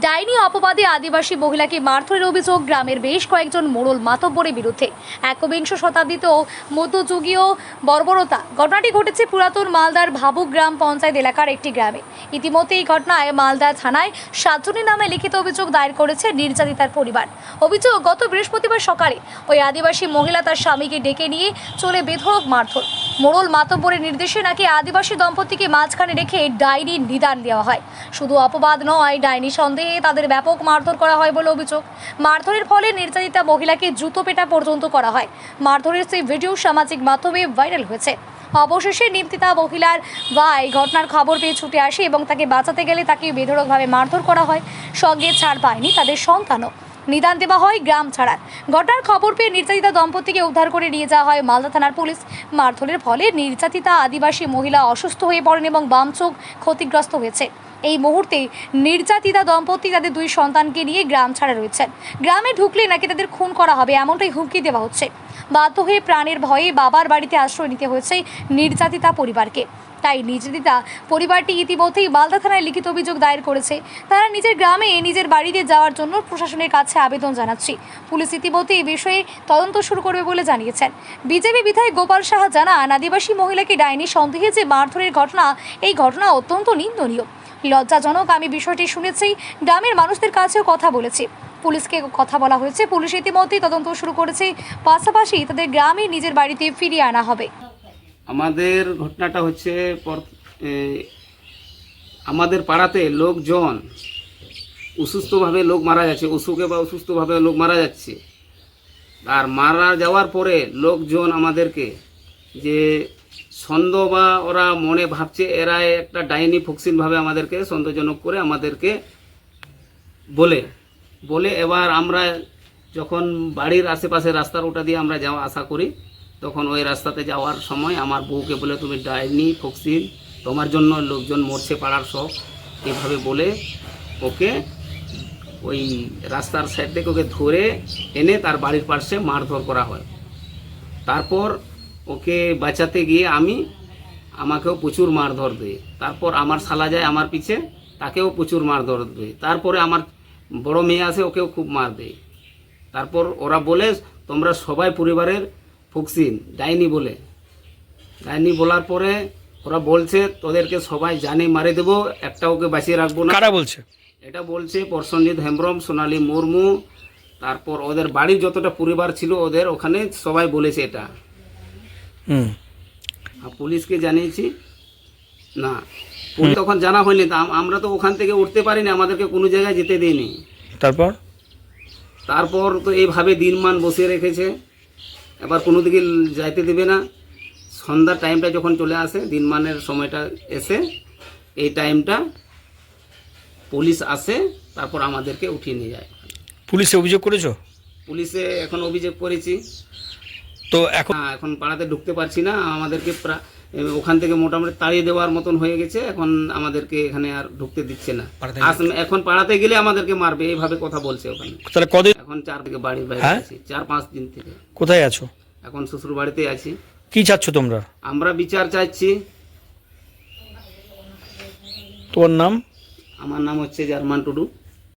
ডাইনি অপবাদে আদিবাসী মহিলাকে মারধরের অভিযোগ গ্রামের বেশ কয়েকজন মোড়ল মাতব্বরের বিরুদ্ধে। একবিংশ শতাব্দীতেও মধ্যযুগীয় বর্বরতা। ঘটনাটি ঘটেছে পুরাতন মালদার ভাবুক গ্রাম পঞ্চায়েত এলাকার একটি গ্রামে। ইতিমধ্যে এই ঘটনায় মালদা থানায় 7 জনের নামে লিখিত অভিযোগ দায়ের করেছে নির্যাতিতার পরিবার। অভিযোগ, গত বৃহস্পতিবার সকালে ওই আদিবাসী মহিলা তার স্বামীকে ডেকে নিয়ে চলে বেধড়ক মারধর। মোড়ল মাতব্বরের নির্দেশে নাকি আদিবাসী দম্পতিকে মাঝখানে রেখে ডাইনির নিদান দেওয়া হয়। শুধু অপবাদ নয়, ডাইনি সন্দেহে তাদের ব্যাপক মারধর করা হয় বলে অভিযোগ। মারধরের ফলে নির্যাতিতা মহিলাকে জুতো পেটা পর্যন্ত করা হয়। মারধরের সেই ভিডিও সামাজিক মাধ্যমে ভাইরাল হয়েছে। অবশেষে নির্যাতিতা মহিলার ভাই ঘটনার খবর পেয়ে ছুটে আসে এবং তাকে বাঁচাতে গেলে তাকে বেধড়কভাবে মারধর করা হয়। সঙ্গে ছাড় পায়নি তাদের সন্তানও। নিদান দেওয়া হয় গ্রাম ছাড়ার। ঘটনার খবর পেয়ে নির্যাতিতা দম্পতিকে উদ্ধার করে নিয়ে যাওয়া হয় মালদা থানার পুলিশ। মারধরের ফলে নির্যাতিতা আদিবাসী মহিলা অসুস্থ হয়ে পড়েন এবং বাম চোখ ক্ষতিগ্রস্ত হয়েছে। এই মুহূর্তে নির্যাতিতা দম্পতি তাদের 2 সন্তানকে নিয়ে গ্রাম ছাড়া রয়েছেন। গ্রামে ঢুকলে নাকি তাদের খুন করা হবে এমনটাই হুমকি দেওয়া হচ্ছে। বাধ্য হয়ে প্রাণের ভয়ে বাবার বাড়িতে আশ্রয় নিতে হয়েছে নির্যাতিতা পরিবারকে। তাই নির্যাতিতা পরিবারটি ইতিমধ্যেই মালদা থানায় লিখিত অভিযোগ দায়ের করেছে। তারা নিজের গ্রামে নিজের বাড়িতে যাওয়ার জন্য প্রশাসনের কাছে আবেদন জানাচ্ছে। পুলিশ ইতিমধ্যে এই বিষয়ে তদন্ত শুরু করবে বলে জানিয়েছেন। বিজেপি বিধায়ক গোপাল সাহা জানান, আদিবাসী মহিলাকে ডাইনি সন্দেহে যে মারধরের ঘটনা, এই ঘটনা অত্যন্ত নিন্দনীয়, লজ্জাজনক। আমি বিষয়টি শুনেছি, গ্রামের মানুষদের কাছেও কথা বলেছি, পুলিশকে কথা বলা হয়েছে। পুলিশ ইতিমধ্যেই তদন্ত শুরু করেছে। পাশাপাশি তাদের গ্রামে নিজের বাড়িতে ফিরিয়ে আনা হবে। আমাদের ঘটনাটা হচ্ছে আমাদের পাড়াতে লোকজন অসুস্থভাবে লোক মারা যাচ্ছে, অসুখে বা অসুস্থভাবে লোক মারা যাচ্ছে। আর মারা যাওয়ার পরে লোকজন আমাদেরকে যে সন্দেহ বা ওরা মনে ভাবছে এরা একটা ডাইনি ফক্সিনভাবে আমাদেরকে সন্দেহজনক করে আমাদেরকে বলে এবার আমরা যখন বাড়ির আশেপাশে রাস্তার ওটা দিয়ে আমরা যাওয়া আসা করি, তখন ওই রাস্তাতে যাওয়ার সময় আমার বউকে বলে, তুমি ডাইনি ফক্সিন, তোমার জন্য লোকজন মরছে পাড়ার সব, এভাবে বলে ওকে ওই রাস্তার সাইড থেকে ওকে ধরে এনে তার বাড়ির পাশে মারধর করা হয়। তারপর ওকে বাঁচাতে গিয়ে আমাকেও প্রচুর মারধর দেয়। তারপর আমার শালা যায় আমার পিছে, তাকেও প্রচুর মারধর দেয়। তারপরে আমার বড় মেয়ে আসে, ওকেও খুব মার দেয়। তারপর ওরা বলে, তোমরা সবাই পরিবারের ফক্সিন, ডাইনি বলে। ডাইনি বলার পরে ওরা বলছে, তোদেরকে সবাই জানে মারে দেবো, একটা ওকে বাঁচিয়ে রাখবো না। কারা বলছে এটা? বলছে প্রসেনজিৎ হেমব্রম, সোনালী মুর্মু, তারপর ওদের বাড়ির যতটা পরিবার ছিল ওদের ওখানে সবাই বলেছে এটা। পুলিশকে জানিয়েছি না, তখন জানা হয়নি। আমরা তো ওখান থেকে উঠতে পারিনি, আমাদেরকে কোনো জায়গায় যেতে দেয়নি। তারপর তো এইভাবে দিনমান বসিয়ে রেখেছে, এবার কোনো দিকে যাইতে দেবে না। সন্ধ্যার টাইমটা যখন চলে আসে, দিনমানের সময়টা এসে, এই টাইমটা পুলিশ আসে, তারপর আমাদেরকে উঠিয়ে নিয়ে যায়। পুলিশে অভিযোগ করেছো? পুলিশে এখন অভিযোগ করেছি। তো এখন পাড়াতে ঢুকতে পারছি না, আমাদেরকে ওখান থেকে মোটামুটি তাড়িয়ে দেওয়ার মতন হয়ে গেছে। এখন আমাদেরকে এখানে আর ঢুকতে দিচ্ছে না। এখন পাড়াতে গেলে আমাদেরকে মারবে, এইভাবে কথা বলছে ওখানে। তাহলে কদিন? এখন 4 থেকে বাড়ির বাইরে আছি, 4-5 দিন থেকে। কোথায় আছো এখন? শ্বশুর বাড়িতে আছি। কি চাচ্ছ তোমরা? আমরা বিচার চাইছি। তোমার নাম? আমার নাম হচ্ছে জার্মান টুডু।